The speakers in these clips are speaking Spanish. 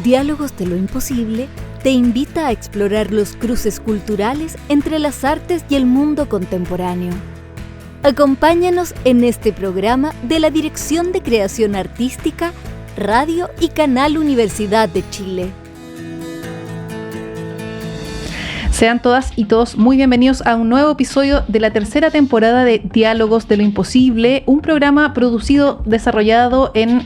Diálogos de lo Imposible te invita a explorar los cruces culturales entre las artes y el mundo contemporáneo. Acompáñanos en este programa de la Dirección de Creación Artística, Radio y Canal Universidad de Chile. Sean todas y todos muy bienvenidos a un nuevo episodio de la tercera temporada de Diálogos de lo Imposible, un programa producido, desarrollado en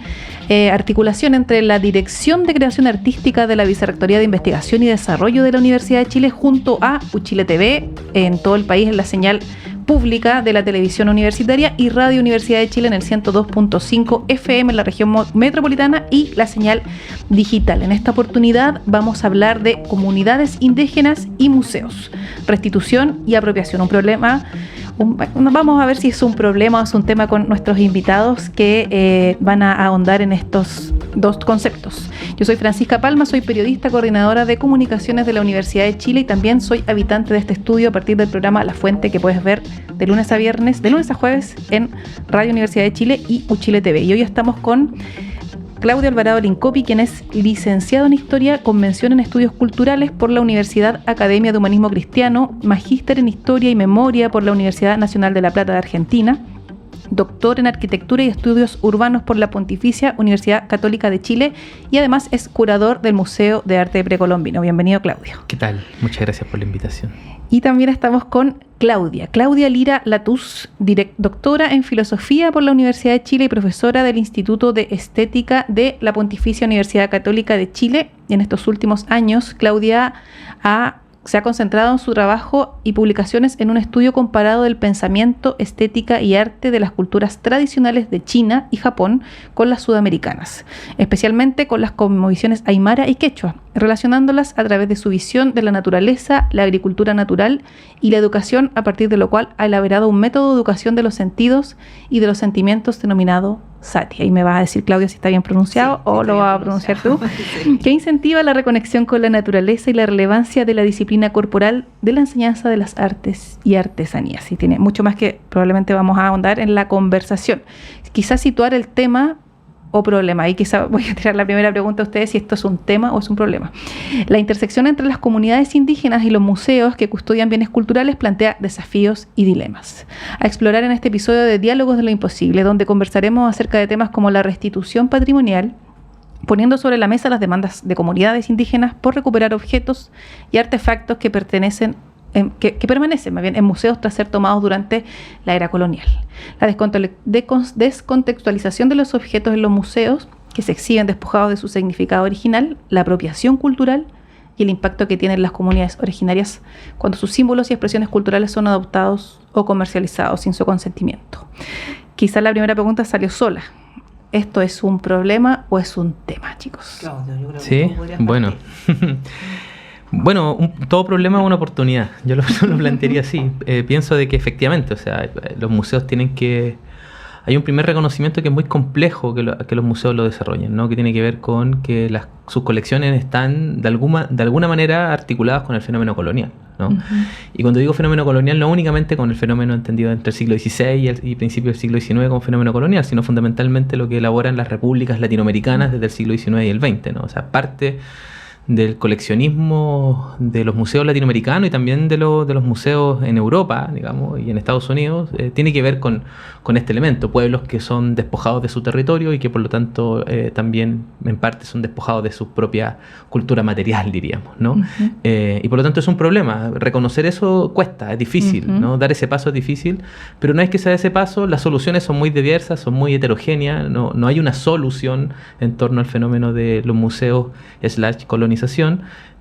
articulación entre la Dirección de Creación Artística de la Vicerrectoría de Investigación y Desarrollo de la Universidad de Chile junto a Uchile TV en todo el país en la señal pública de la televisión universitaria y Radio Universidad de Chile en el 102.5 FM en la región metropolitana y la señal digital. En esta oportunidad vamos a hablar de comunidades indígenas y museos, restitución y apropiación, un problema. Vamos a ver si es un problema o es un tema con nuestros invitados que van a ahondar en estos dos conceptos. Yo soy Francisca Palma, soy periodista, coordinadora de comunicaciones de la Universidad de Chile y también soy habitante de este estudio a partir del programa La Fuente, que puedes ver de lunes a jueves en Radio Universidad de Chile y Uchile TV. Y hoy estamos con Claudio Alvarado Lincopi, quien es licenciado en Historia con mención en Estudios Culturales por la Universidad Academia de Humanismo Cristiano, magíster en Historia y Memoria por la Universidad Nacional de La Plata de Argentina, doctor en Arquitectura y Estudios Urbanos por la Pontificia Universidad Católica de Chile y además es curador del Museo de Arte Precolombino. Bienvenido, Claudio. ¿Qué tal? Muchas gracias por la invitación. Y también estamos con Claudia Lira Latús, doctora en Filosofía por la Universidad de Chile y profesora del Instituto de Estética de la Pontificia Universidad Católica de Chile. Y en estos últimos años, Claudia se ha concentrado en su trabajo y publicaciones en un estudio comparado del pensamiento, estética y arte de las culturas tradicionales de China y Japón con las sudamericanas, especialmente con las cosmovisiones aymara y quechua, relacionándolas a través de su visión de la naturaleza, la agricultura natural y la educación, a partir de lo cual ha elaborado un método de educación de los sentidos y de los sentimientos denominado Sati. Ahí me vas a decir, Claudia, si está bien pronunciado, sí, o lo vas a pronunciar tú. Sí. Que incentiva la reconexión con la naturaleza y la relevancia de la disciplina corporal de la enseñanza de las artes y artesanías. Y tiene mucho más que probablemente vamos a ahondar en la conversación. Quizás situar el tema o problema. Y quizá voy a tirar la primera pregunta a ustedes si esto es un tema o es un problema. La intersección entre las comunidades indígenas y los museos que custodian bienes culturales plantea desafíos y dilemas. A explorar en este episodio de Diálogos de lo Imposible, donde conversaremos acerca de temas como la restitución patrimonial, poniendo sobre la mesa las demandas de comunidades indígenas por recuperar objetos y artefactos que permanecen más bien en museos tras ser tomados durante la era colonial. La descontextualización de los objetos en los museos que se exhiben despojados de su significado original, la apropiación cultural y el impacto que tienen las comunidades originarias cuando sus símbolos y expresiones culturales son adoptados o comercializados sin su consentimiento. Quizá la primera pregunta salió sola. ¿Esto es un problema o es un tema, chicos? Claudio, yo creo que sí, bueno. Bueno, todo problema es una oportunidad. Yo lo plantearía así. Pienso de que efectivamente, o sea, los museos tienen que... Hay un primer reconocimiento que es muy complejo que los museos lo desarrollen, ¿no? Que tiene que ver con que sus colecciones están de alguna manera articuladas con el fenómeno colonial, ¿no? Uh-huh. Y cuando digo fenómeno colonial, no únicamente con el fenómeno entendido entre el siglo XVI y principios del siglo XIX como fenómeno colonial, sino fundamentalmente lo que elaboran las repúblicas latinoamericanas desde el siglo XIX y el XX, ¿no? O sea, parte del coleccionismo de los museos latinoamericanos y también de los museos en Europa, digamos, y en Estados Unidos, tiene que ver con este elemento, pueblos que son despojados de su territorio y que por lo tanto también en parte son despojados de su propia cultura material, diríamos, ¿no? Uh-huh. Y por lo tanto es un problema, reconocer eso cuesta, es difícil, uh-huh, ¿no? Dar ese paso es difícil, pero una vez que se da ese paso, las soluciones son muy diversas, son muy heterogéneas, no hay una solución en torno al fenómeno de los museos / colonización.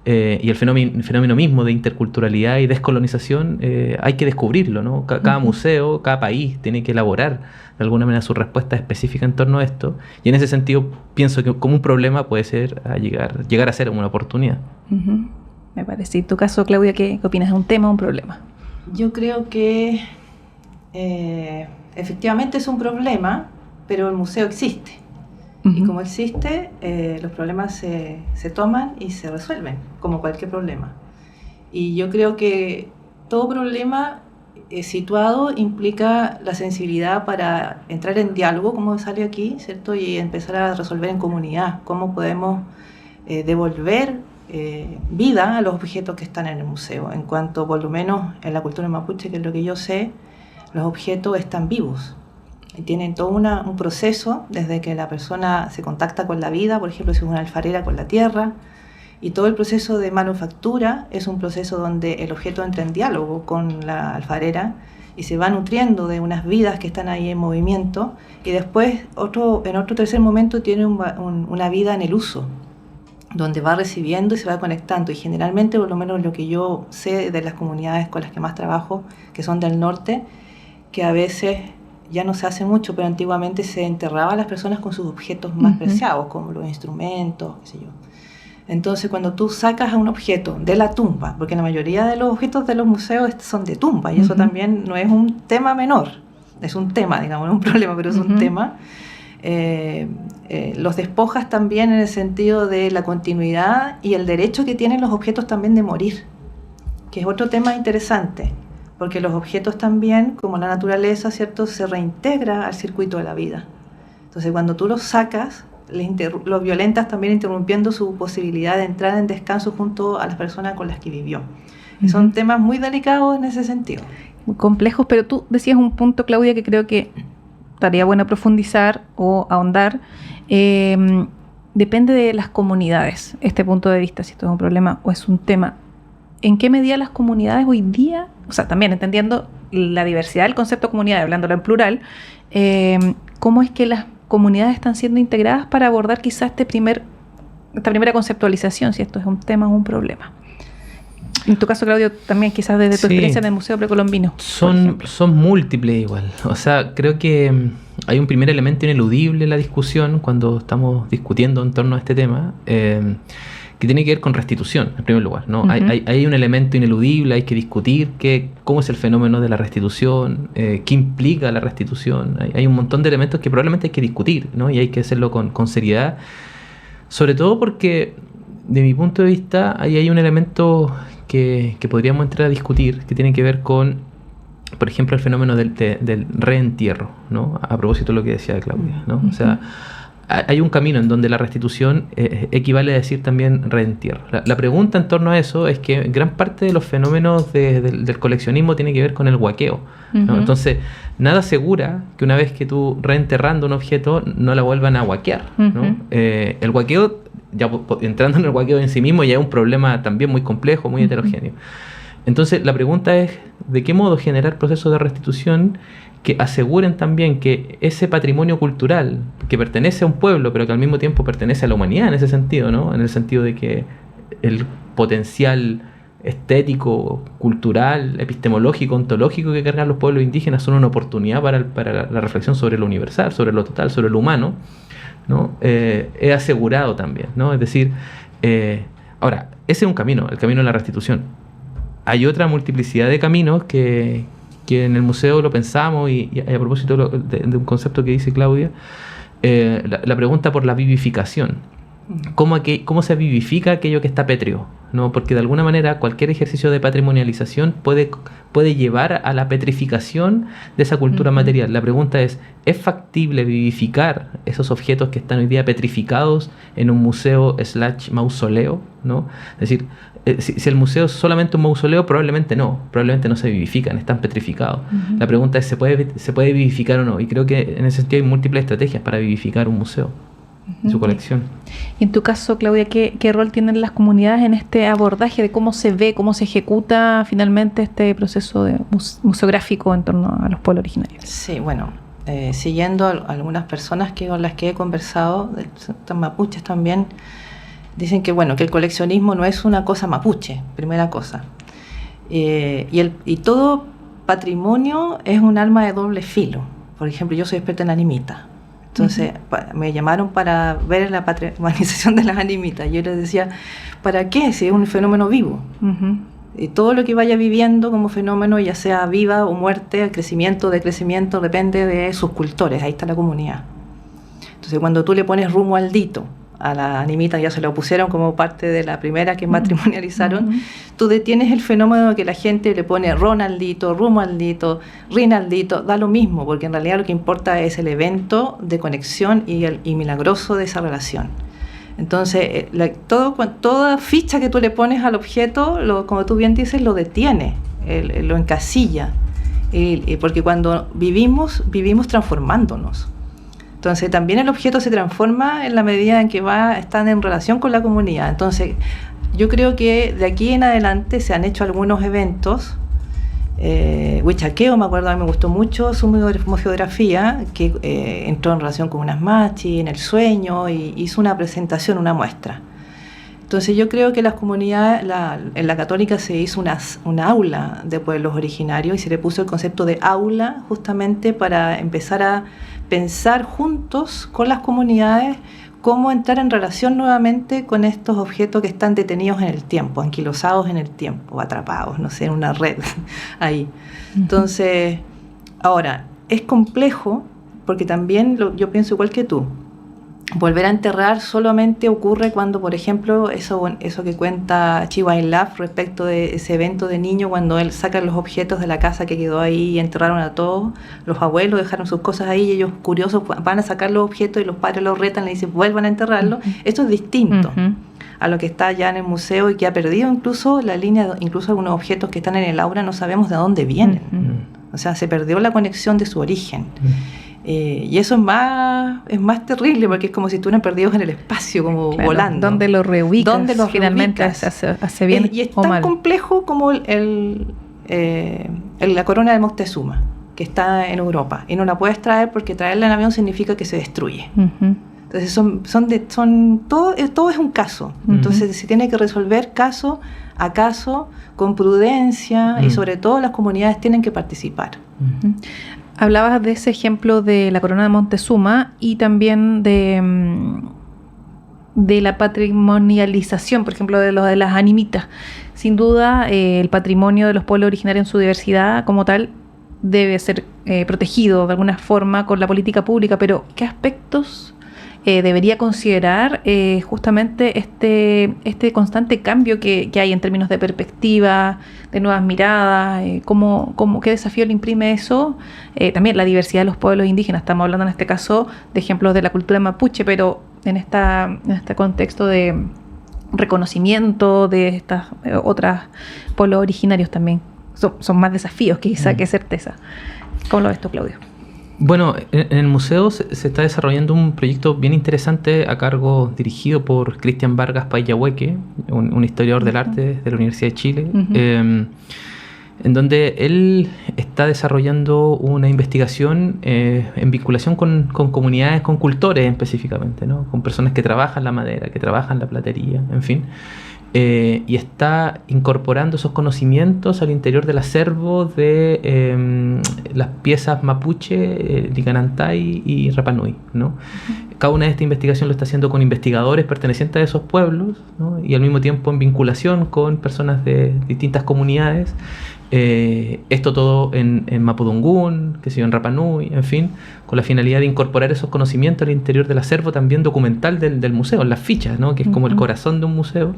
Y el fenómeno mismo de interculturalidad y descolonización hay que descubrirlo, ¿no? Cada museo, cada país tiene que elaborar de alguna manera su respuesta específica en torno a esto, y en ese sentido pienso que como un problema puede ser llegar a ser una oportunidad. Uh-huh. Me parece. ¿Y tu caso, Claudia, qué opinas? ¿Es un tema o un problema? Yo creo que efectivamente es un problema, pero el museo existe. Y como existe, los problemas se toman y se resuelven, como cualquier problema. Y yo creo que todo problema situado implica la sensibilidad para entrar en diálogo, como sale aquí, ¿cierto? Y empezar a resolver en comunidad. Cómo podemos devolver vida a los objetos que están en el museo. En cuanto, por lo menos en la cultura mapuche, que es lo que yo sé, los objetos están vivos y tienen todo un proceso desde que la persona se contacta con la vida, por ejemplo, si es una alfarera con la tierra, y todo el proceso de manufactura es un proceso donde el objeto entra en diálogo con la alfarera y se va nutriendo de unas vidas que están ahí en movimiento, y después en otro tercer momento tiene una vida en el uso, donde va recibiendo y se va conectando. Y generalmente, por lo menos lo que yo sé de las comunidades con las que más trabajo, que son del norte, que a veces ya no se hace mucho, pero antiguamente se enterraba a las personas con sus objetos más preciados, como los instrumentos, qué sé yo. Entonces, cuando tú sacas a un objeto de la tumba, porque la mayoría de los objetos de los museos son de tumba, y eso también no es un tema menor, es un tema, digamos, no es un problema, pero es un tema. Los despojas también en el sentido de la continuidad y el derecho que tienen los objetos también de morir, que es otro tema interesante, porque los objetos también, como la naturaleza, ¿cierto?, se reintegra al circuito de la vida. Entonces, cuando tú los sacas, los violentas también, interrumpiendo su posibilidad de entrar en descanso junto a las personas con las que vivió. Y son temas muy delicados en ese sentido. Muy complejos, pero tú decías un punto, Claudia, que creo que estaría bueno profundizar o ahondar. Depende de las comunidades, este punto de vista, si esto es un problema o es un tema. ¿En qué medida las comunidades hoy día, o sea, también entendiendo la diversidad del concepto de comunidad, hablándolo en plural, cómo es que las comunidades están siendo integradas para abordar quizás esta primera conceptualización, si esto es un tema o un problema? En tu caso, Claudio, también quizás desde tu experiencia en el Museo Precolombino. Son múltiples igual. O sea, creo que hay un primer elemento ineludible en la discusión cuando estamos discutiendo en torno a este tema, que tiene que ver con restitución, en primer lugar, ¿no? Hay un elemento ineludible, hay que discutir cómo es el fenómeno de la restitución, qué implica la restitución. Hay un montón de elementos que probablemente hay que discutir, ¿no? Y hay que hacerlo con seriedad, sobre todo porque, de mi punto de vista, ahí hay un elemento que podríamos entrar a discutir, que tiene que ver con, por ejemplo, el fenómeno del reentierro, ¿no? A propósito de lo que decía Claudia, ¿no? O sea, hay un camino en donde la restitución equivale a decir también reentierro. La pregunta en torno a eso es que gran parte de los fenómenos del coleccionismo tiene que ver con el huaqueo, ¿no? Entonces, nada asegura que una vez que tú reenterrando un objeto no la vuelvan a huaquear, ¿no? El huaqueo, ya entrando en el huaqueo en sí mismo, ya es un problema también muy complejo, muy heterogéneo. Entonces, la pregunta es, ¿de qué modo generar procesos de restitución que aseguren también que ese patrimonio cultural que pertenece a un pueblo, pero que al mismo tiempo pertenece a la humanidad en ese sentido, ¿no? En el sentido de que el potencial estético, cultural, epistemológico, ontológico que cargan los pueblos indígenas son una oportunidad para la reflexión sobre lo universal, sobre lo total, sobre lo humano, ¿no? Es asegurado también, ¿no? Es decir, ahora, ese es un camino, el camino de la restitución. Hay otra multiplicidad de caminos que en el museo lo pensamos, y a propósito de un concepto que dice Claudia, la pregunta por la vivificación. ¿Cómo se vivifica aquello que está pétreo, ¿no? Porque de alguna manera cualquier ejercicio de patrimonialización puede llevar a la petrificación de esa cultura material. La pregunta ¿es factible vivificar esos objetos que están hoy día petrificados en un museo / mausoleo, ¿no? Es decir, si el museo es solamente un mausoleo, probablemente no se vivifican, están petrificados. La pregunta es ¿se puede vivificar o no? Y creo que en ese sentido hay múltiples estrategias para vivificar un museo, su colección. Y en tu caso, Claudia, ¿qué rol tienen las comunidades en este abordaje de cómo se ve, cómo se ejecuta finalmente este proceso de museográfico en torno a los pueblos originarios? Sí, bueno, siguiendo a algunas personas con las que he conversado, mapuches también, dicen que bueno, que el coleccionismo no es una cosa mapuche, primera cosa. Y todo patrimonio es un arma de doble filo. Por ejemplo, yo soy experta en animitas. Entonces me llamaron para ver la patrimonialización de las animitas. Yo les decía, ¿para qué? Si es un fenómeno vivo. Y todo lo que vaya viviendo como fenómeno, ya sea viva o muerte, crecimiento, decrecimiento, depende de sus cultores. Ahí está la comunidad. Entonces, cuando tú le pones Romualdito a la animita, ya se lo pusieron como parte de la primera que matrimonializaron, tú detienes el fenómeno que la gente le pone Ronaldito, Romualdito, Rinaldito, da lo mismo, porque en realidad lo que importa es el evento de conexión y milagroso de esa relación. Entonces, toda ficha que tú le pones al objeto, como tú bien dices, lo detiene, lo encasilla. Porque cuando vivimos transformándonos. Entonces, también el objeto se transforma en la medida en que están en relación con la comunidad. Entonces, yo creo que de aquí en adelante se han hecho algunos eventos. Huichaqueo, me acuerdo, a mí me gustó mucho su museografía, que entró en relación con unas machi, en el sueño, y hizo una presentación, una muestra. Entonces yo creo que las comunidades, en la católica se hizo una aula de pueblos originarios y se le puso el concepto de aula justamente para empezar a pensar juntos con las comunidades cómo entrar en relación nuevamente con estos objetos que están detenidos en el tiempo, anquilosados en el tiempo, atrapados, no sé, en una red ahí. Entonces, ahora, es complejo porque también yo pienso igual que tú. Volver a enterrar solamente ocurre cuando, por ejemplo, eso que cuenta Chihuahua Love respecto de ese evento de niño, cuando él saca los objetos de la casa que quedó ahí y enterraron a todos, los abuelos dejaron sus cosas ahí y ellos curiosos van a sacar los objetos y los padres los retan, le dicen vuelvan a enterrarlos. Esto es distinto a lo que está ya en el museo y que ha perdido incluso la línea, incluso algunos objetos que están en el aula no sabemos de dónde vienen. O sea, se perdió la conexión de su origen. Y eso es más terrible porque es como si estuvieran perdidos en el espacio, como volando. ¿Dónde lo reubicas? ¿Dónde los finalmente hace bien y es tan complejo como la corona de Moctezuma, que está en Europa, y no la puedes traer porque traerla en avión significa que se destruye. Entonces todo es un caso. Entonces se tiene que resolver caso a caso con prudencia y sobre todo las comunidades tienen que participar. Hablabas de ese ejemplo de la corona de Moctezuma y también de la patrimonialización, por ejemplo, de las animitas. Sin duda, el patrimonio de los pueblos originarios en su diversidad como tal debe ser protegido de alguna forma con la política pública, pero ¿qué aspectos debería considerar justamente este constante cambio que hay en términos de perspectiva, de nuevas miradas, qué desafío le imprime eso? También la diversidad de los pueblos indígenas, estamos hablando en este caso de ejemplos de la cultura mapuche, pero en este contexto de reconocimiento de estas otras pueblos originarios también, son más desafíos quizá que certeza. ¿Cómo lo ves tú, Claudio? Bueno, en el museo se está desarrollando un proyecto bien interesante dirigido por Cristian Vargas Payahueque, un historiador del arte de la Universidad de Chile, en donde él está desarrollando una investigación en vinculación con comunidades, con cultores específicamente, ¿no? Con personas que trabajan la madera, que trabajan la platería, en fin. Y está incorporando esos conocimientos al interior del acervo de las piezas mapuche, Licanantay y Rapanui, ¿no? Cada una de estas investigaciones lo está haciendo con investigadores pertenecientes a esos pueblos, ¿no? Y al mismo tiempo en vinculación con personas de distintas comunidades. Esto todo en Mapudungún, que se dio en Rapanui, en fin, con la finalidad de incorporar esos conocimientos al interior del acervo también documental del museo, en las fichas, ¿no? Que es como el corazón de un museo.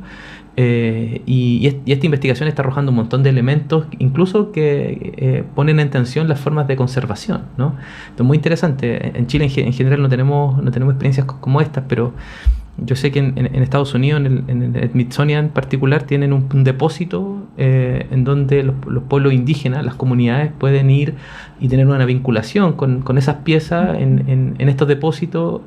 Y esta investigación está arrojando un montón de elementos, incluso que ponen en tensión las formas de conservación, ¿no? Esto es muy interesante. En Chile en general no tenemos experiencias como estas, pero yo sé que en Estados Unidos, en el Smithsonian en particular, tienen un depósito en donde los pueblos indígenas, las comunidades, pueden ir y tener una vinculación con esas piezas en estos depósitos,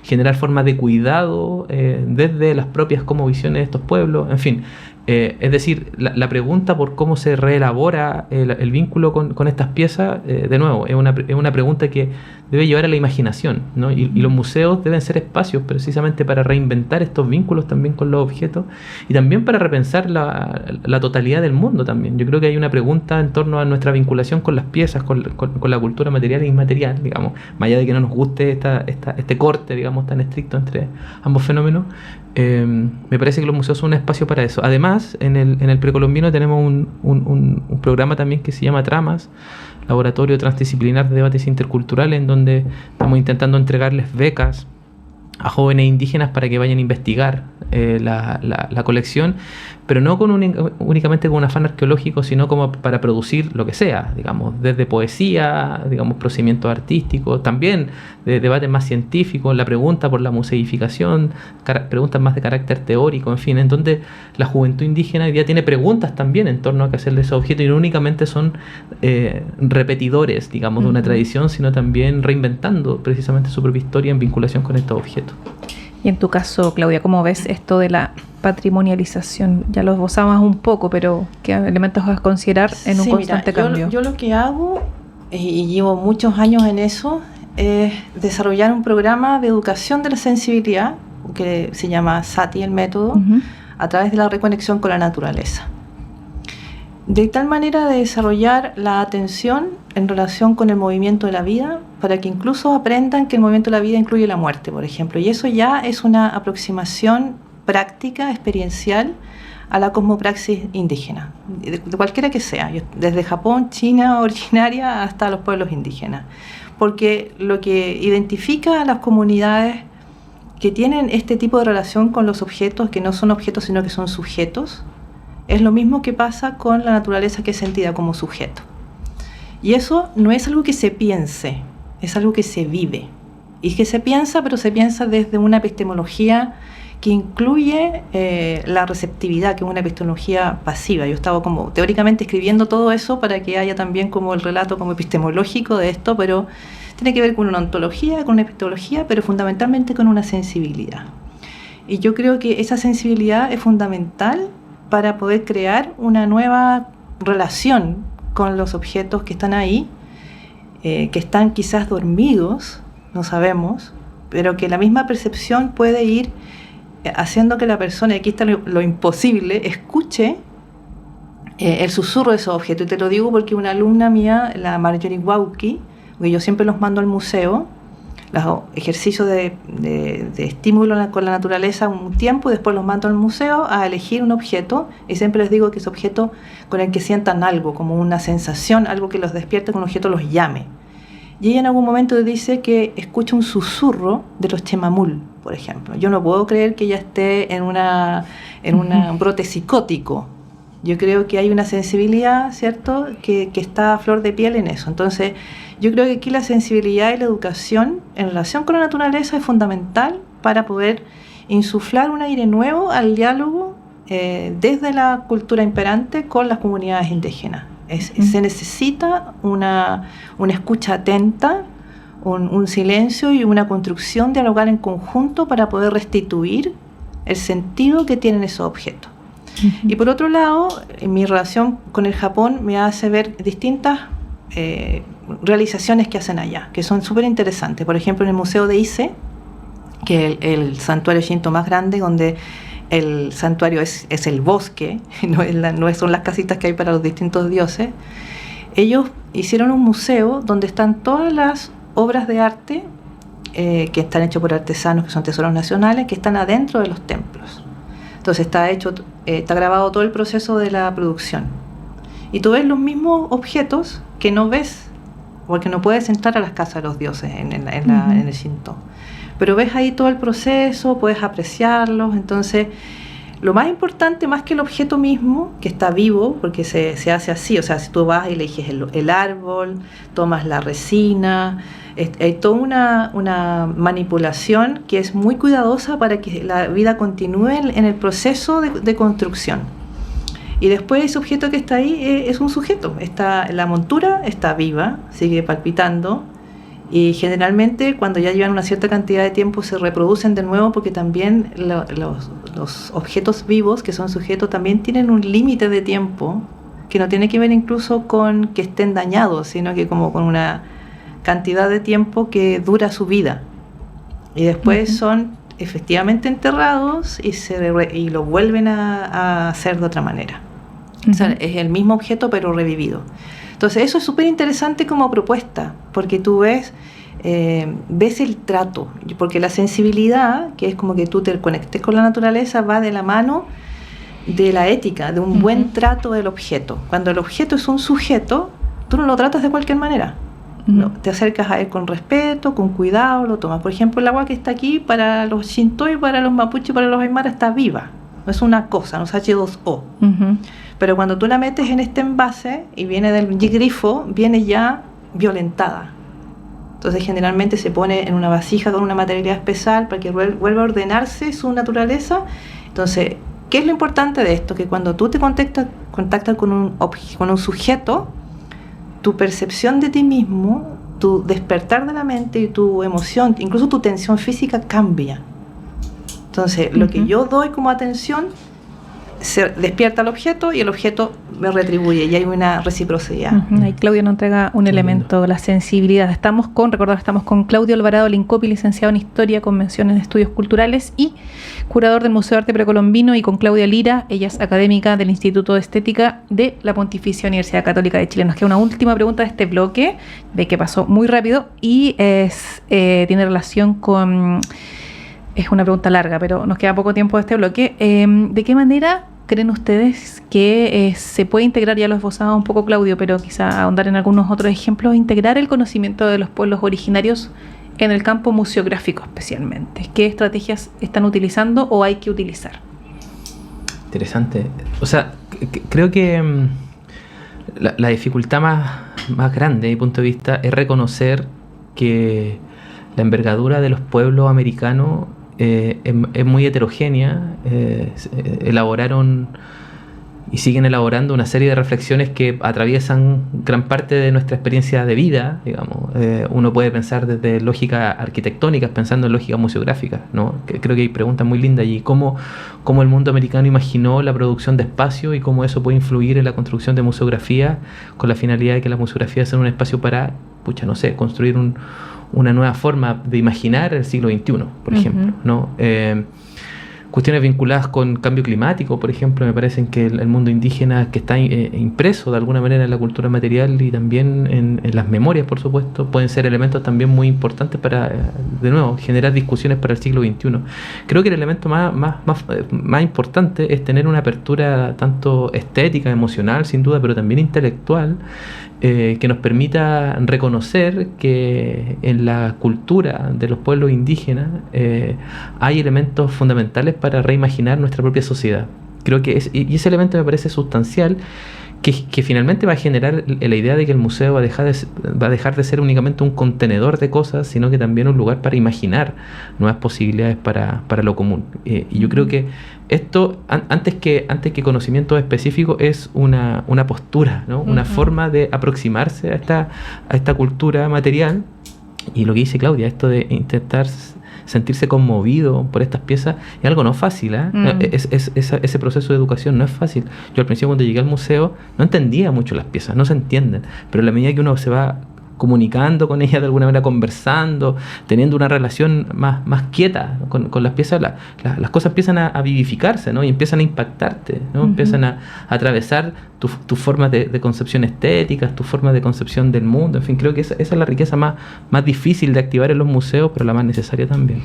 generar formas de cuidado desde las propias cosmovisiones de estos pueblos, en fin. Es decir, la pregunta por cómo se reelabora el vínculo con estas piezas, de nuevo, es una pregunta que debe llevar a la imaginación, ¿no? Y los museos deben ser espacios precisamente para reinventar estos vínculos también con los objetos y también para repensar la totalidad del mundo también. Yo creo que hay una pregunta en torno a nuestra vinculación con las piezas, con la cultura material e inmaterial, digamos, más allá de que no nos guste este corte, digamos, tan estricto entre ambos fenómenos. Me parece que los museos son un espacio para eso. Además, en el Precolombino tenemos un programa también que se llama Tramas, Laboratorio Transdisciplinar de Debates Interculturales, en donde estamos intentando entregarles becas a jóvenes indígenas para que vayan a investigar la colección, pero no únicamente con un afán arqueológico, sino como para producir lo que sea, digamos, desde poesía, digamos, procedimientos artísticos, también de debates más científicos, la pregunta por la museificación, preguntas más de carácter teórico, en fin, en donde la juventud indígena hoy día tiene preguntas también en torno a qué hacerle esos objetos, y no únicamente son repetidores, digamos, de una tradición, sino también reinventando precisamente su propia historia en vinculación con estos objetos. Y en tu caso, Claudia, ¿cómo ves esto de la patrimonialización? Ya lo esbozabas un poco, pero ¿qué elementos vas a considerar en un constante cambio? Yo lo que hago, y llevo muchos años en eso, es desarrollar un programa de educación de la sensibilidad, que se llama SATI, el método, a través de la reconexión con la naturaleza. De tal manera de desarrollar la atención en relación con el movimiento de la vida, para que incluso aprendan que el movimiento de la vida incluye la muerte, por ejemplo. Y eso ya es una aproximación práctica, experiencial, a la cosmopraxis indígena, de cualquiera que sea, desde Japón, China originaria, hasta los pueblos indígenas. Porque lo que identifica a las comunidades que tienen este tipo de relación con los objetos, que no son objetos sino que son sujetos, es lo mismo que pasa con la naturaleza, que es sentida como sujeto. Y eso no es algo que se piense, es algo que se vive. Y que se piensa, pero se piensa desde una epistemología que incluye la receptividad, que es una epistemología pasiva. Yo estaba como teóricamente escribiendo todo eso para que haya también como el relato como epistemológico de esto, pero tiene que ver con una ontología, con una epistemología, pero fundamentalmente con una sensibilidad. Y yo creo que esa sensibilidad es fundamental para poder crear una nueva relación con los objetos que están ahí, que están quizás dormidos, no sabemos, pero que la misma percepción puede ir haciendo que la persona, y aquí está lo imposible, escuche el susurro de esos objetos. Y te lo digo porque una alumna mía, la Marjorie Wauki, que yo siempre los mando al museo, los ejercicios de estímulo con la naturaleza un tiempo, y después los mando al museo a elegir un objeto, y siempre les digo que ese objeto con el que sientan algo, como una sensación, algo que los despierte, que un objeto los llame. Y ella en algún momento dice que escucha un susurro de los chemamul, por ejemplo. Yo no puedo creer que ella esté en un brote psicótico. Yo creo que hay una sensibilidad, ¿cierto?, que está a flor de piel en eso. Entonces, yo creo que aquí la sensibilidad y la educación en relación con la naturaleza es fundamental para poder insuflar un aire nuevo al diálogo desde la cultura imperante con las comunidades indígenas. Se necesita una escucha atenta, un silencio y una construcción dialogal en conjunto para poder restituir el sentido que tienen esos objetos. Y por otro lado, mi relación con el Japón me hace ver distintas realizaciones que hacen allá, que son súper interesantes. Por ejemplo, en el Museo de Ise, que es el santuario shinto más grande, donde el santuario es el bosque, no son las casitas que hay para los distintos dioses. Ellos hicieron un museo donde están todas las obras de arte que están hechas por artesanos, que son tesoros nacionales, que están adentro de los templos. Entonces está grabado todo el proceso de la producción. Y tú ves los mismos objetos que no ves, porque no puedes entrar a las casas de los dioses en el Shinto. Pero ves ahí todo el proceso, puedes apreciarlos. Entonces, lo más importante, más que el objeto mismo, que está vivo, porque se hace así, o sea, si tú vas y eliges el árbol, tomas la resina, hay toda una manipulación que es muy cuidadosa para que la vida continúe en el proceso de construcción. Y después ese objeto que está ahí es un sujeto. La montura está viva, sigue palpitando, y generalmente cuando ya llevan una cierta cantidad de tiempo se reproducen de nuevo, porque también los objetos vivos que son sujetos también tienen un límite de tiempo que no tiene que ver incluso con que estén dañados, sino que como con una cantidad de tiempo que dura su vida. Y después son efectivamente enterrados y lo vuelven a hacer de otra manera. O sea, es el mismo objeto pero revivido. Entonces eso es súper interesante como propuesta, porque tú ves el trato, porque la sensibilidad, que es como que tú te conectes con la naturaleza, va de la mano de la ética, de un buen trato del objeto. Cuando el objeto es un sujeto, tú no lo tratas de cualquier manera. No, te acercas a él con respeto, con cuidado, lo tomas. Por ejemplo, el agua que está aquí para los Shinto y para los Mapuche y para los Aymara está viva. No es una cosa, no es H2O. Pero cuando tú la metes en este envase y viene del grifo, viene ya violentada. Entonces generalmente se pone en una vasija con una materialidad especial para que vuelva a ordenarse su naturaleza. Entonces, ¿qué es lo importante de esto? Que cuando tú te contactas con un sujeto, tu percepción de ti mismo, tu despertar de la mente y tu emoción, incluso tu tensión física cambia. Entonces, lo que yo doy como atención, se despierta el objeto y el objeto me retribuye y hay una reciprocidad. Ahí Claudia nos entrega un elemento, la sensibilidad. Estamos con Claudio Alvarado Lincopi, licenciado en Historia con mención en Estudios Culturales y curador del Museo de Arte Precolombino, y con Claudia Lira, ella es académica del Instituto de Estética de la Pontificia Universidad Católica de Chile. Nos queda una última pregunta de este bloque, de que pasó muy rápido y tiene relación con... Es una pregunta larga, pero nos queda poco tiempo de este bloque. ¿De qué manera creen ustedes que se puede integrar, ya lo esbozaba un poco Claudio, pero quizá ahondar en algunos otros ejemplos, integrar el conocimiento de los pueblos originarios en el campo museográfico especialmente? ¿Qué estrategias están utilizando o hay que utilizar? Interesante. O sea, creo que la dificultad más grande, de mi punto de vista, es reconocer que la envergadura de los pueblos americanos es muy heterogénea. Elaboraron y siguen elaborando una serie de reflexiones que atraviesan gran parte de nuestra experiencia de vida, digamos. Uno puede pensar desde lógicas arquitectónicas, pensando en lógica museográfica, ¿no? Creo que hay preguntas muy lindas allí. ¿Cómo el mundo americano imaginó la producción de espacio y cómo eso puede influir en la construcción de museografía, con la finalidad de que la museografía sea un espacio para, construir una nueva forma de imaginar el siglo XXI, por ejemplo, ¿no? Cuestiones vinculadas con cambio climático, por ejemplo, me parecen que el mundo indígena, que está impreso de alguna manera en la cultura material y también en las memorias, por supuesto, pueden ser elementos también muy importantes para, de nuevo, generar discusiones para el siglo XXI. Creo que el elemento más importante es tener una apertura tanto estética, emocional, sin duda, pero también intelectual, que nos permita reconocer que en la cultura de los pueblos indígenas hay elementos fundamentales para reimaginar nuestra propia sociedad. Creo que ese elemento me parece sustancial, que finalmente va a generar la idea de que el museo va a dejar de ser únicamente un contenedor de cosas, sino que también un lugar para imaginar nuevas posibilidades para lo común. Y yo creo que esto, antes que conocimiento específico, es una postura, ¿no? Una forma de aproximarse a esta cultura material. Y lo que dice Claudia, esto de intentar sentirse conmovido por estas piezas, es algo no fácil, ¿eh? Ese proceso de educación no es fácil. Yo al principio, cuando llegué al museo, no entendía mucho las piezas, no se entienden, pero a la medida que uno se va comunicando con ellas, de alguna manera conversando, teniendo una relación más quieta con las piezas, las cosas empiezan a vivificarse, ¿no? Y empiezan a impactarte, ¿no? Empiezan a atravesar tus formas de concepción estética, tus formas de concepción del mundo. En fin, creo que esa es la riqueza más difícil de activar en los museos, pero la más necesaria también.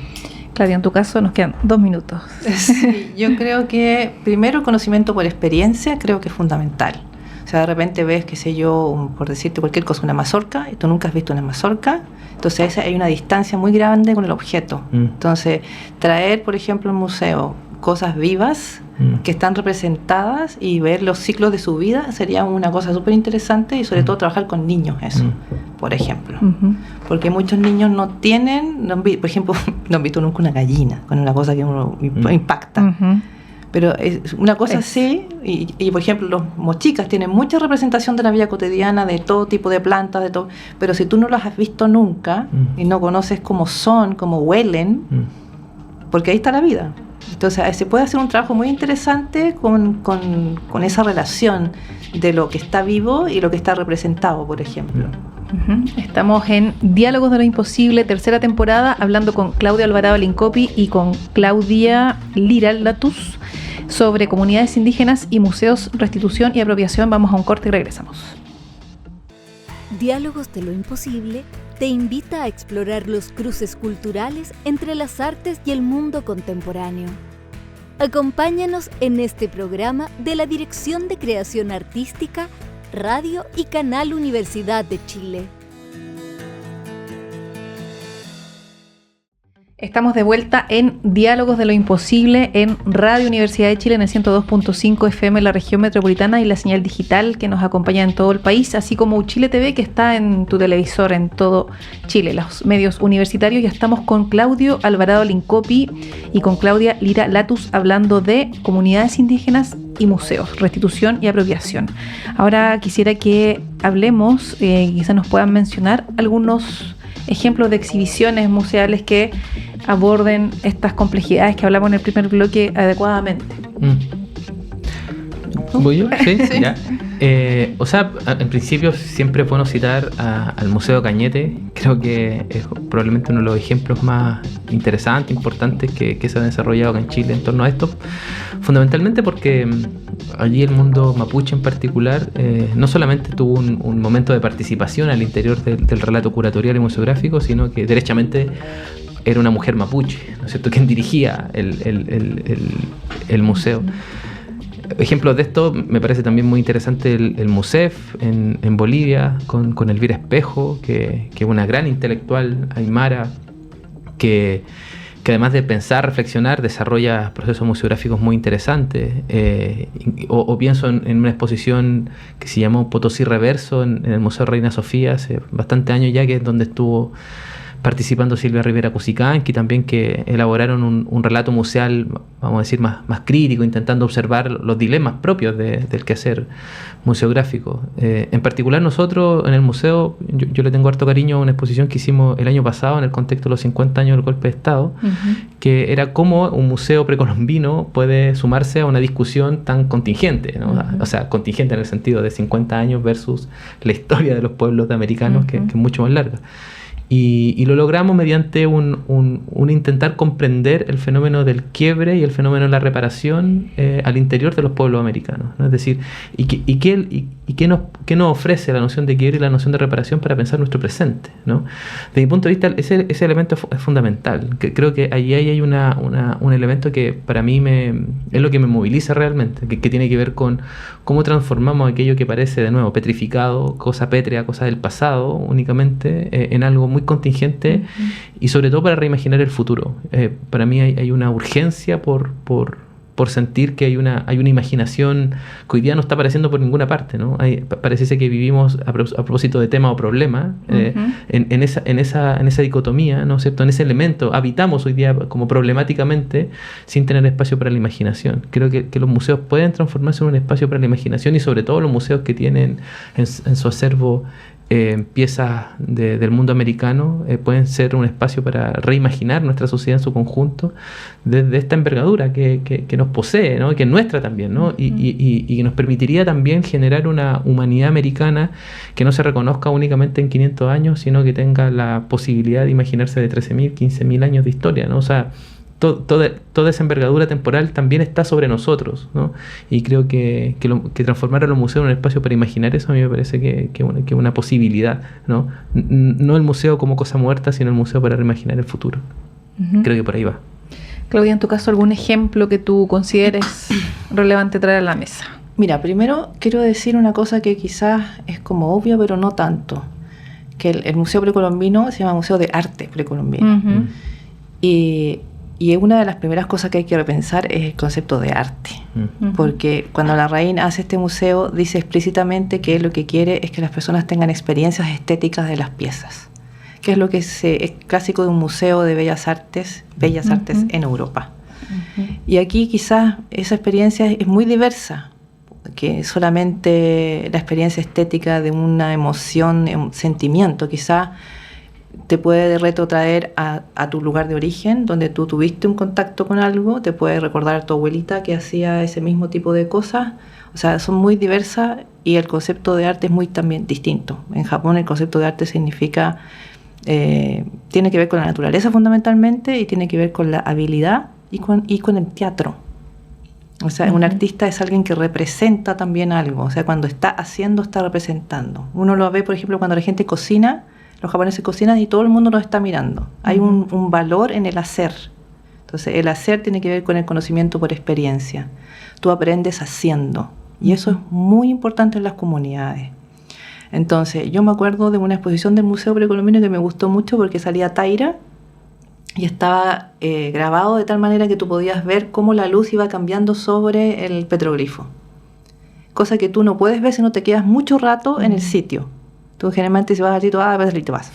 Claudia, en tu caso nos quedan 2 minutos. Sí, yo creo que primero el conocimiento por experiencia creo que es fundamental. O sea, de repente ves, qué sé yo, por decirte cualquier cosa, una mazorca, y tú nunca has visto una mazorca, entonces hay una distancia muy grande con el objeto. Entonces, traer, por ejemplo, al museo cosas vivas que están representadas y ver los ciclos de su vida sería una cosa súper interesante, y sobre todo trabajar con niños, eso, por ejemplo. Porque muchos niños por ejemplo, no han visto nunca una gallina, con una cosa que uno impacta. Pero es una cosa así, y por ejemplo los mochicas tienen mucha representación de la vida cotidiana, de todo tipo de plantas, de todo, pero si tú no las has visto nunca y no conoces cómo son, cómo huelen, porque ahí está la vida. Entonces se puede hacer un trabajo muy interesante con esa relación de lo que está vivo y lo que está representado, por ejemplo. Estamos en Diálogos de lo Imposible, 3ª temporada, hablando con Claudia Alvarado Lincopi y con Claudia Lira Latuz sobre comunidades indígenas y museos, restitución y apropiación. Vamos a un corte y regresamos. Diálogos de lo Imposible te invita a explorar los cruces culturales entre las artes y el mundo contemporáneo. Acompáñanos en este programa de la Dirección de Creación Artística, Radio y Canal Universidad de Chile. Estamos de vuelta en Diálogos de lo Imposible en Radio Universidad de Chile en el 102.5 FM en la región metropolitana y la señal digital que nos acompaña en todo el país, así como Uchile TV que está en tu televisor en todo Chile, los medios universitarios. Ya estamos con Claudio Alvarado Lincopi y con Claudia Lira Latus hablando de comunidades indígenas y museos, restitución y apropiación. Ahora quisiera que hablemos, quizás nos puedan mencionar algunos ejemplos de exhibiciones museales que aborden estas complejidades que hablamos en el primer bloque adecuadamente. ¿Voy yo? Sí, sí. Ya. O sea, en principio siempre es bueno citar al Museo Cañete. Creo que es probablemente uno de los ejemplos más interesantes, importantes que se han desarrollado acá en Chile en torno a esto. Fundamentalmente porque allí el mundo mapuche en particular no solamente tuvo un momento de participación al interior del relato curatorial y museográfico, sino que derechamente era una mujer mapuche, ¿no es cierto?, quien dirigía el museo. Ejemplos de esto me parece también muy interesante el MUSEF en Bolivia con Elvira Espejo, que es una gran intelectual aymara que además de pensar, reflexionar, desarrolla procesos museográficos muy interesantes. O pienso en una exposición que se llamó Potosí Reverso en el Museo Reina Sofía hace bastantes años ya, que es donde estuvo participando Silvia Rivera Cusicanqui, también, que elaboraron un relato museal, vamos a decir, más crítico, intentando observar los dilemas propios del quehacer museográfico. En particular nosotros en el museo, yo le tengo harto cariño a una exposición que hicimos el año pasado en el contexto de los 50 años del golpe de Estado, que era cómo un museo precolombino puede sumarse a una discusión tan contingente, ¿no? O sea, contingente en el sentido de 50 años versus la historia de los pueblos americanos, que es mucho más larga. Y lo logramos mediante un intentar comprender el fenómeno del quiebre y el fenómeno de la reparación al interior de los pueblos americanos, ¿no? Es decir, ¿qué nos ofrece la noción de quiebre y la noción de reparación para pensar nuestro presente, ¿no? Desde mi punto de vista, ese elemento es fundamental. Creo que ahí hay un elemento que para mí es lo que me moviliza realmente, que tiene que ver con cómo transformamos aquello que parece, de nuevo, petrificado, cosa pétrea, cosa del pasado únicamente, en algo muy contingente y sobre todo para reimaginar el futuro. Para mí hay una urgencia por sentir que hay una imaginación que hoy día no está apareciendo por ninguna parte, ¿no? Parece que vivimos a propósito de tema o problema en esa dicotomía, ¿no es cierto? En ese elemento habitamos hoy día como problemáticamente sin tener espacio para la imaginación. Creo que los museos pueden transformarse en un espacio para la imaginación, y sobre todo los museos que tienen en su acervo piezas del mundo americano pueden ser un espacio para reimaginar nuestra sociedad en su conjunto desde esta envergadura que nos posee, ¿no? Que es nuestra también, ¿no? Y que nos permitiría también generar una humanidad americana que no se reconozca únicamente en 500 años, sino que tenga la posibilidad de imaginarse de 13.000, 15.000 años de historia, ¿no? O sea, toda esa envergadura temporal también está sobre nosotros, ¿no? Y creo que transformar a los museos en un espacio para imaginar eso a mí me parece que es una posibilidad, ¿no? No el museo como cosa muerta, sino el museo para reimaginar el futuro. Creo que por ahí va. Claudia, en tu caso, ¿algún ejemplo que tú consideres relevante traer a la mesa? Mira, primero quiero decir una cosa que quizás es como obvia, pero no tanto, que el Museo Precolombino se llama Museo de Arte Precolombino. Y una de las primeras cosas que hay que repensar es el concepto de arte, porque cuando Larraín hace este museo dice explícitamente que lo que quiere es que las personas tengan experiencias estéticas de las piezas, que es lo que es clásico de un museo de bellas artes en Europa. Y aquí quizás esa experiencia es muy diversa, que solamente la experiencia estética de una emoción, un sentimiento, quizás te puede retrotraer a tu lugar de origen, donde tú tuviste un contacto con algo, te puede recordar a tu abuelita que hacía ese mismo tipo de cosas. O sea, son muy diversas y el concepto de arte es muy también distinto. En Japón el concepto de arte significa, tiene que ver con la naturaleza fundamentalmente, y tiene que ver con la habilidad y con el teatro. O sea, un artista es alguien que representa también algo. O sea, cuando está haciendo, está representando. Uno lo ve, por ejemplo, cuando la gente cocina. Los japoneses cocinan y todo el mundo los está mirando. Hay un valor en el hacer. Entonces, el hacer tiene que ver con el conocimiento por experiencia. Tú aprendes haciendo. Y eso es muy importante en las comunidades. Entonces, yo me acuerdo de una exposición del Museo Precolombino que me gustó mucho porque salía Taira y estaba grabado de tal manera que tú podías ver cómo la luz iba cambiando sobre el petroglifo. Cosa que tú no puedes ver si no te quedas mucho rato en el sitio. Tú generalmente si vas al sitio A, ves y te vas.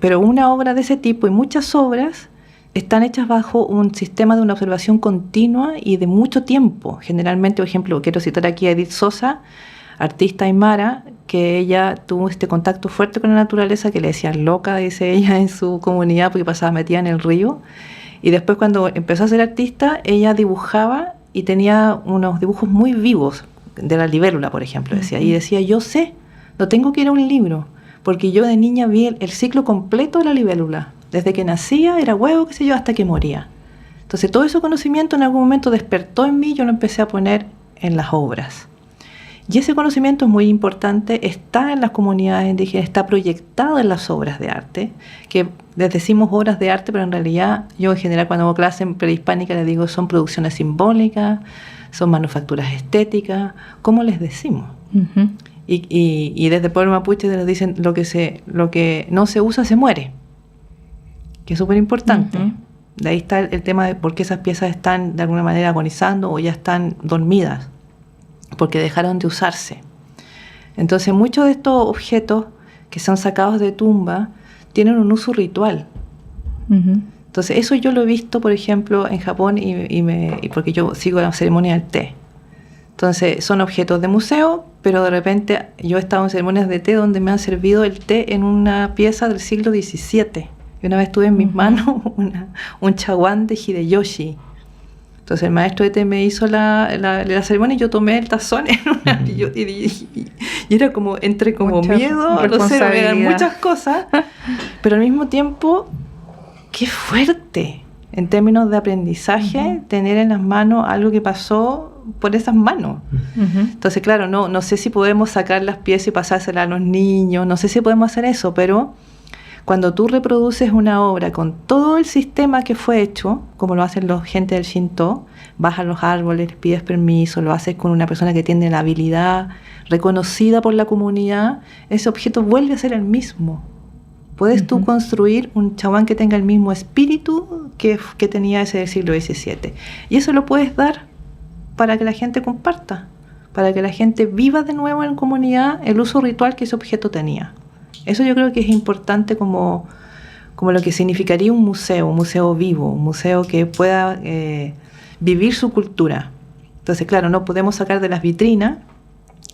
Pero una obra de ese tipo y muchas obras están hechas bajo un sistema de una observación continua y de mucho tiempo. Generalmente, por ejemplo, quiero citar aquí a Edith Sosa, artista aymara, que ella tuvo este contacto fuerte con la naturaleza, que le decían loca, dice ella, en su comunidad, porque pasaba metida en el río. Y después, cuando empezó a ser artista, ella dibujaba y tenía unos dibujos muy vivos de la libélula, por ejemplo, decía. Y decía, yo sé, no tengo que ir a un libro, porque yo de niña vi el ciclo completo de la libélula. Desde que nacía, era huevo, qué sé yo, hasta que moría. Entonces, todo ese conocimiento en algún momento despertó en mí, yo lo empecé a poner en las obras. Y ese conocimiento es muy importante, está en las comunidades indígenas, está proyectado en las obras de arte, que les decimos obras de arte, pero en realidad yo en general cuando hago clase en prehispánica les digo son producciones simbólicas, son manufacturas estéticas, ¿cómo les decimos? Y desde el pueblo mapuche les dicen lo que no se usa se muere, que es súper importante. De ahí está el tema de por qué esas piezas están de alguna manera agonizando o ya están dormidas, porque dejaron de usarse. Entonces muchos de estos objetos que son sacados de tumba tienen un uso ritual. Entonces eso yo lo he visto, por ejemplo, en Japón y porque yo sigo la ceremonia del té. Entonces son objetos de museo, pero de repente yo he estado en ceremonias de té donde me han servido el té en una pieza del siglo XVII. Y una vez tuve en mis manos un chaguán de Hideyoshi. Entonces el maestro de té me hizo la ceremonia y yo tomé el tazón y era como entre como miedo, no sé, eran muchas cosas, pero al mismo tiempo, qué fuerte en términos de aprendizaje tener en las manos algo que pasó por esas manos. Entonces, claro, no sé si podemos sacar las piezas y pasárselas a los niños, no sé si podemos hacer eso, pero cuando tú reproduces una obra con todo el sistema que fue hecho, como lo hacen los gente del Shinto, vas a los árboles, pides permiso, lo haces con una persona que tiene la habilidad reconocida por la comunidad, ese objeto vuelve a ser el mismo. Puedes tú construir un chaguán que tenga el mismo espíritu que tenía ese del siglo XVII. Y eso lo puedes dar para que la gente comparta, para que la gente viva de nuevo en comunidad el uso ritual que ese objeto tenía. Eso yo creo que es importante como lo que significaría un museo vivo, un museo que pueda vivir su cultura. Entonces, claro, no podemos sacar de las vitrinas,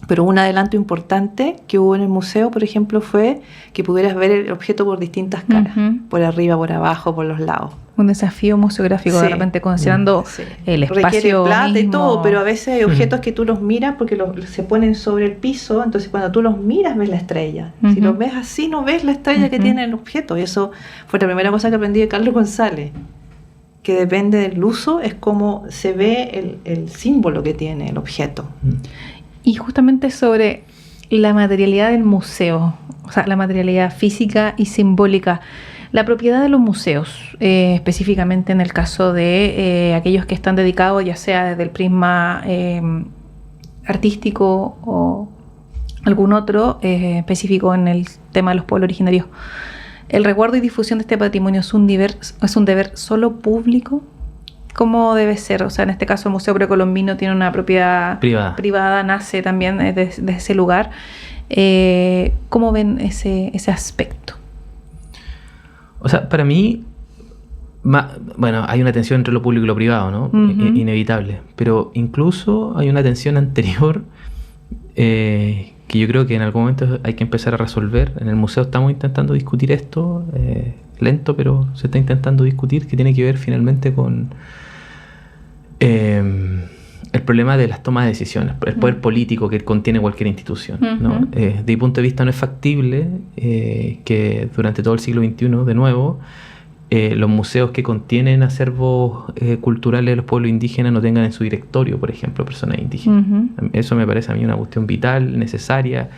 pero un adelanto importante que hubo en el museo, por ejemplo, fue que pudieras ver el objeto por distintas caras, por arriba, por abajo, por los lados. Un desafío museográfico, de repente considerando el espacio requiere plata mismo. Y todo, pero a veces hay objetos que tú los miras porque se ponen sobre el piso, entonces cuando tú los miras ves la estrella. Si los ves así no ves la estrella que tiene el objeto. Y eso fue la primera cosa que aprendí de Carlos González, que depende del uso, es como se ve el símbolo que tiene el objeto. Y justamente sobre la materialidad del museo, o sea, la materialidad física y simbólica, la propiedad de los museos, específicamente en el caso de aquellos que están dedicados, ya sea desde el prisma artístico o algún otro específico en el tema de los pueblos originarios. ¿El resguardo y difusión de este patrimonio es un deber solo público? ¿Cómo debe ser? O sea, en este caso el Museo Precolombino tiene una propiedad privada, nace también de ese lugar. ¿Cómo ven ese aspecto? O sea, para mí, hay una tensión entre lo público y lo privado, ¿no? Inevitable. Pero incluso hay una tensión anterior que yo creo que en algún momento hay que empezar a resolver. En el museo estamos intentando discutir esto, lento, pero se está intentando discutir, que tiene que ver finalmente con el problema de las tomas de decisiones, el poder político que contiene cualquier institución, ¿no? Desde mi punto de vista no es factible que durante todo el siglo XXI, de nuevo, los museos que contienen acervos culturales de los pueblos indígenas no tengan en su directorio, por ejemplo, personas indígenas. Eso me parece a mí una cuestión vital, necesaria.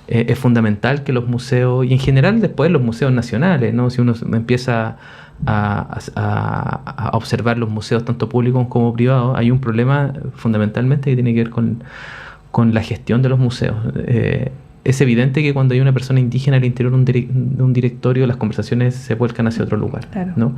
Es fundamental que los museos, y en general después los museos nacionales, ¿no? Si uno empieza a observar los museos tanto públicos como privados, hay un problema fundamentalmente que tiene que ver con la gestión de los museos. es evidente que cuando hay una persona indígena al interior de un directorio, las conversaciones se vuelcan hacia otro lugar, claro. ¿no?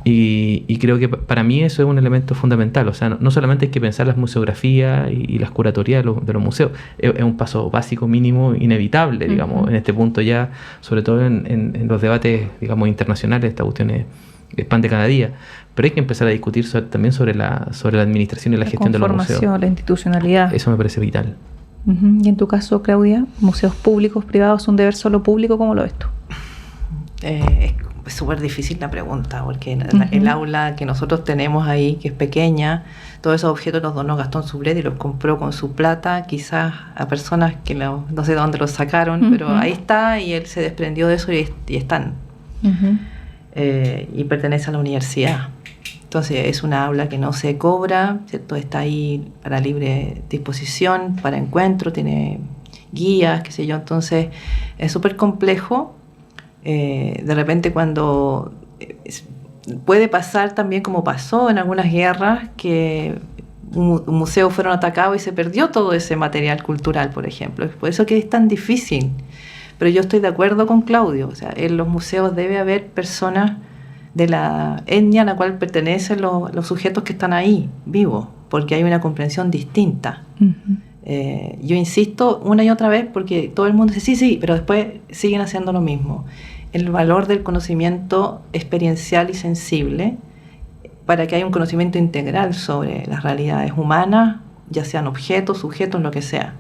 Y creo que para mí eso es un elemento fundamental. O sea, no solamente hay que pensar las museografías y las curatorias de los museos, es un paso básico, mínimo, inevitable, digamos, en este punto ya, sobre todo en los debates, digamos, internacionales. Esta cuestión es pan de cada día. Pero hay que empezar a discutir también sobre la administración y la gestión de los museos. La institucionalidad. Eso me parece vital. Y en tu caso, Claudia, museos públicos, privados, ¿un deber solo público? ¿Cómo lo ves tú? Es súper difícil la pregunta, porque el aula que nosotros tenemos ahí, que es pequeña, todos esos objetos los donó Gastón Sublet y los compró con su plata, quizás a personas que no sé de dónde los sacaron, pero ahí está, y él se desprendió de eso y están. Y pertenece a la universidad. Entonces es una aula que no se cobra, ¿cierto? Está ahí para libre disposición, para encuentro, tiene guías, qué sé yo. Entonces es súper complejo. De repente cuando puede pasar también, como pasó en algunas guerras, que un museo fueron atacados y se perdió todo ese material cultural, por ejemplo. Por eso que es tan difícil. Pero yo estoy de acuerdo con Claudio. O sea, en los museos debe haber personas de la etnia a la cual pertenecen los sujetos que están ahí, vivos, porque hay una comprensión distinta. Yo insisto una y otra vez, porque todo el mundo dice sí, pero después siguen haciendo lo mismo. El valor del conocimiento experiencial y sensible, para que haya un conocimiento integral sobre las realidades humanas, ya sean objetos, sujetos, lo que sea.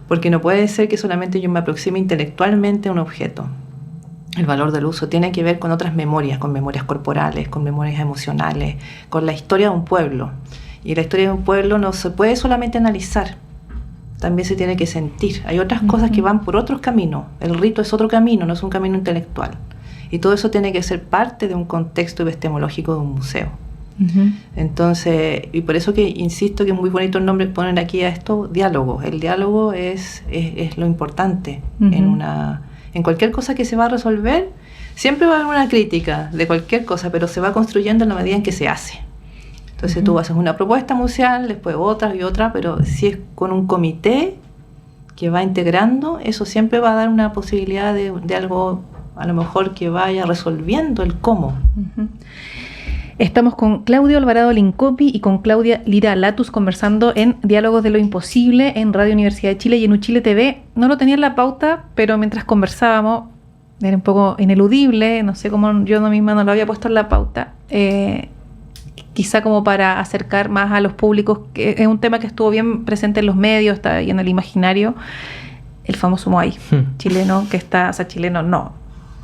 Porque no puede ser que solamente yo me aproxime intelectualmente a un objeto. El valor del uso tiene que ver con otras memorias, con memorias corporales, con memorias emocionales, con la historia de un pueblo. Y la historia de un pueblo no se puede solamente analizar, también se tiene que sentir. Hay otras cosas que van por otros caminos. El rito es otro camino, no es un camino intelectual. Y todo eso tiene que ser parte de un contexto epistemológico de un museo. Entonces, y por eso que insisto que es muy bonito el nombre que ponen aquí a esto, diálogo. El diálogo es lo importante en cualquier cosa que se va a resolver. Siempre va a haber una crítica de cualquier cosa, pero se va construyendo en la medida en que se hace. Entonces tú haces una propuesta museal, después otra y otra, pero si es con un comité que va integrando, eso siempre va a dar una posibilidad de algo, a lo mejor, que vaya resolviendo el cómo. Estamos con Claudio Alvarado Lincopi y con Claudia Lira Latus conversando en Diálogos de lo Imposible en Radio Universidad de Chile y en Uchile TV. No lo tenía en la pauta, pero mientras conversábamos, era un poco ineludible, no sé cómo yo misma no lo había puesto en la pauta, quizá como para acercar más a los públicos, que es un tema que estuvo bien presente en los medios, está ahí en el imaginario, el famoso Moai chileno, que está, o sea, chileno no,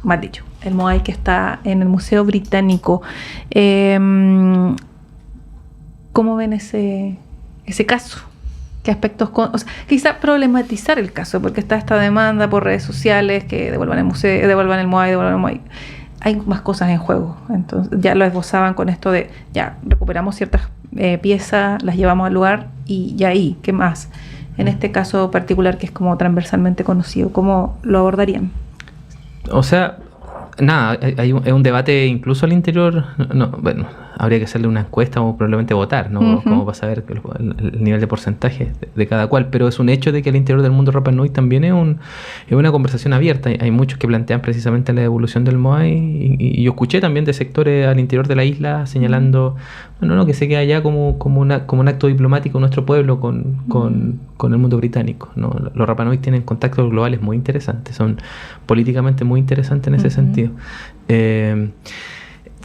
más dicho, el Moai que está en el Museo Británico. ¿Cómo ven ese caso? ¿Qué aspectos? O sea, quizá problematizar el caso, porque está esta demanda por redes sociales que devuelvan el museo, devuelvan el Moai. Hay más cosas en juego. Entonces ya lo esbozaban con esto de ya recuperamos ciertas piezas, las llevamos al lugar y ya ahí, ¿qué más? En este caso particular que es como transversalmente conocido, ¿cómo lo abordarían? O sea, nada, es un debate incluso al interior. Bueno, habría que hacerle una encuesta o probablemente votar, ¿no? Como para saber el nivel de porcentaje de cada cual, pero es un hecho de que al interior del mundo Rapa Nui también es una conversación abierta. Hay muchos que plantean precisamente la evolución del Moai y yo escuché también de sectores al interior de la isla señalando, bueno, no, que se queda allá como un acto diplomático nuestro pueblo con el mundo británico, ¿no? Los Rapa Nui tienen contactos globales muy interesantes, son políticamente muy interesantes en ese sentido.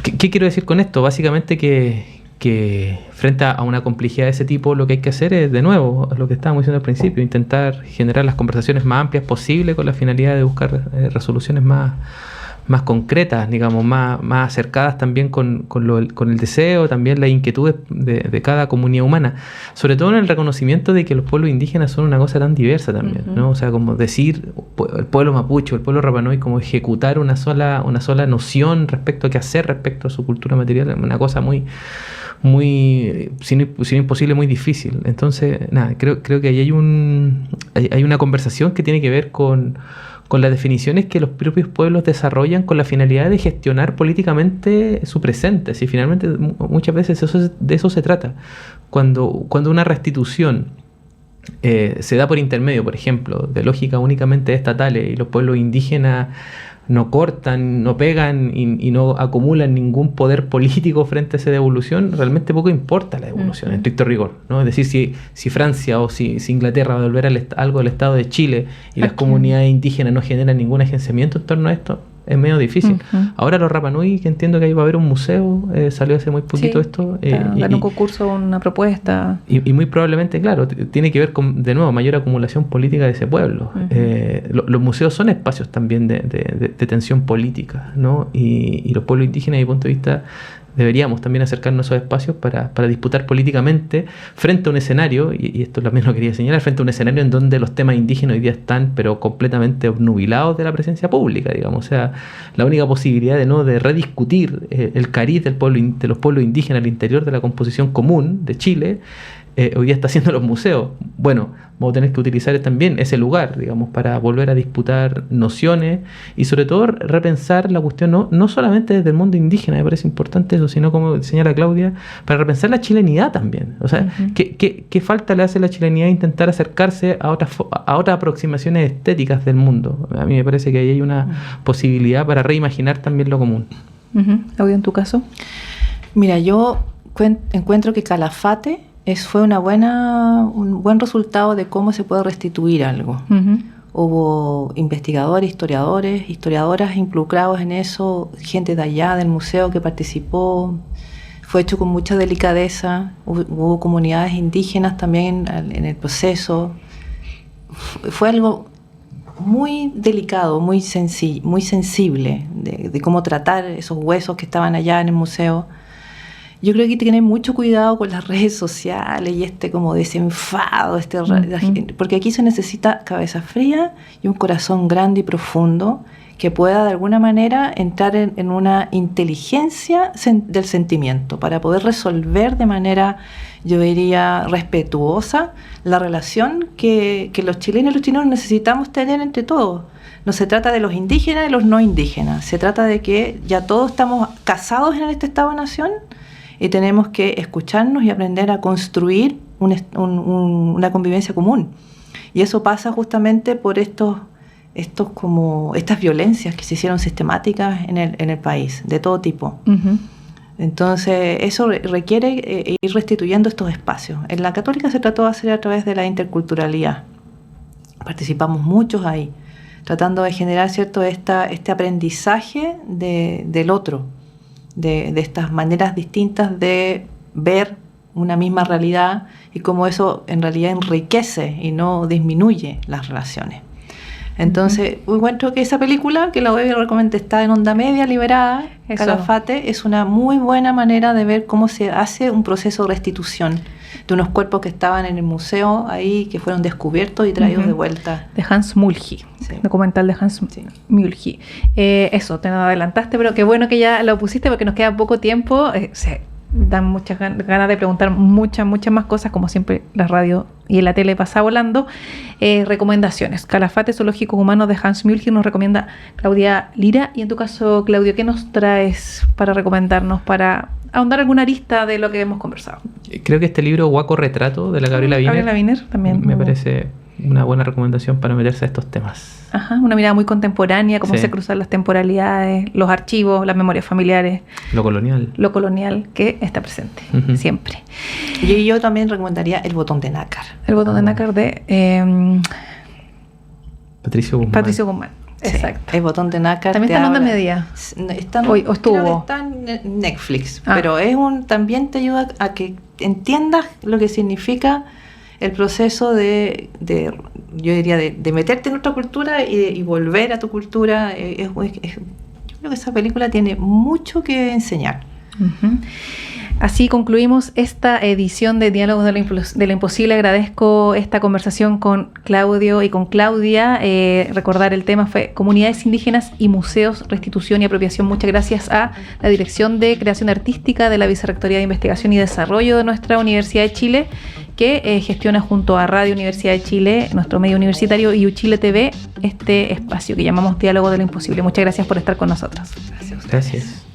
¿Qué quiero decir con esto? Básicamente que frente a una complejidad de ese tipo lo que hay que hacer es, de nuevo, lo que estábamos diciendo al principio, intentar generar las conversaciones más amplias posibles con la finalidad de buscar resoluciones más concretas, digamos, más acercadas también con el deseo, también las inquietudes de cada comunidad humana, sobre todo en el reconocimiento de que los pueblos indígenas son una cosa tan diversa también, ¿no? O sea, como decir el pueblo mapuche, el pueblo Rapa Nui, como ejecutar una sola noción respecto a qué hacer respecto a su cultura material, una cosa muy, si no imposible, muy difícil. Entonces, nada, creo que ahí hay una conversación que tiene que ver con las definiciones que los propios pueblos desarrollan con la finalidad de gestionar políticamente su presente. Si finalmente muchas veces de eso se trata. Cuando una restitución se da por intermedio, por ejemplo, de lógicas únicamente estatales, y los pueblos indígenas no cortan, no pegan y no acumulan ningún poder político frente a esa devolución, realmente poco importa la devolución, en estricto rigor, ¿no? Es decir, si Francia o si Inglaterra va a devolver algo al Estado de Chile y las comunidades indígenas no generan ningún agenciamiento en torno a esto, es medio difícil. Ahora los Rapa Nui, que entiendo que ahí va a haber un museo, salió hace muy poquito esto. Ganó un concurso, una propuesta. Y muy probablemente, claro, tiene que ver con, de nuevo, mayor acumulación política de ese pueblo. Los museos son espacios también de tensión política, ¿no? Y los pueblos indígenas, desde mi punto de vista, deberíamos también acercarnos a esos espacios para disputar políticamente frente a un escenario, y esto también lo quería señalar, frente a un escenario en donde los temas indígenas hoy día están pero completamente obnubilados de la presencia pública, digamos. O sea, la única posibilidad de rediscutir el cariz de los pueblos indígenas al interior de la composición común de Chile, hoy día está haciendo los museos. Bueno, vamos a tener que utilizar también ese lugar, digamos, para volver a disputar nociones y sobre todo repensar la cuestión, no solamente desde el mundo indígena, me parece importante eso, sino, como señala Claudia, para repensar la chilenidad también. O sea, ¿qué falta le hace a la chilenidad intentar acercarse a otras aproximaciones estéticas del mundo? A mí me parece que ahí hay una posibilidad para reimaginar también lo común. Claudia, ¿en tu caso? Mira, yo encuentro que Calafate fue un buen resultado de cómo se puede restituir algo. Hubo investigadores, historiadoras involucrados en eso, gente de allá del museo que participó. Fue hecho con mucha delicadeza. Hubo comunidades indígenas también en el proceso. Fue algo muy delicado, muy sensible de cómo tratar esos huesos que estaban allá en el museo. Yo creo que hay que tener mucho cuidado con las redes sociales y como desenfado, porque aquí se necesita cabeza fría y un corazón grande y profundo que pueda de alguna manera entrar en una inteligencia del sentimiento para poder resolver de manera, yo diría, respetuosa la relación que los chilenos y los chilenos necesitamos tener entre todos. No se trata de los indígenas y los no indígenas, se trata de que ya todos estamos casados en este Estado-nación y tenemos que escucharnos y aprender a construir una convivencia común. Y eso pasa justamente por estas violencias que se hicieron sistemáticas en el país, de todo tipo. Entonces, eso requiere ir restituyendo estos espacios. En la Católica se trató de hacer a través de la interculturalidad. Participamos muchos ahí, tratando de generar, ¿cierto?, este aprendizaje del otro, de estas maneras distintas de ver una misma realidad y cómo eso en realidad enriquece y no disminuye las relaciones. Entonces, encuentro que esa película, que la voy a recomendar, está en Onda Media, liberada, Calafate, es una muy buena manera de ver cómo se hace un proceso de restitución de unos cuerpos que estaban en el museo ahí, que fueron descubiertos y traídos de vuelta. De Hans Mulgi, documental de Hans Mulgi. Eso, te lo adelantaste, pero qué bueno que ya lo pusiste porque nos queda poco tiempo. Dan muchas ganas de preguntar muchas más cosas, como siempre la radio y la tele pasa volando. Recomendaciones: Calafate, Zoológicos Humanos de Hans Mulgi, nos recomienda Claudia Lira. Y en tu caso, Claudio, ¿qué nos traes para recomendarnos, para ahondar alguna arista de lo que hemos conversado? Creo que este libro, Huaco Retrato, de la Gabriela Wiener, también me parece una buena recomendación para meterse a estos temas. Una mirada muy contemporánea, cómo se cruzan las temporalidades, los archivos, las memorias familiares. Lo colonial que está presente siempre. Y yo también recomendaría El Botón de Nácar. El Botón de Nácar de Patricio Guzmán. Exacto. El Botón de Nácar. También está en Onda Media. Hoy estuvo. Está en Netflix, pero también te ayuda a que entiendas lo que significa el proceso yo diría, de meterte en otra cultura y volver a tu cultura. Yo creo que esa película tiene mucho que enseñar. Así concluimos esta edición de Diálogos de lo Imposible. Agradezco esta conversación con Claudio y con Claudia. Recordar el tema fue Comunidades Indígenas y Museos, Restitución y Apropiación. Muchas gracias a la Dirección de Creación Artística de la Vicerrectoría de Investigación y Desarrollo de nuestra Universidad de Chile, que gestiona junto a Radio Universidad de Chile, nuestro medio universitario, y Uchile TV, este espacio que llamamos Diálogo de lo Imposible. Muchas gracias por estar con nosotros. Gracias.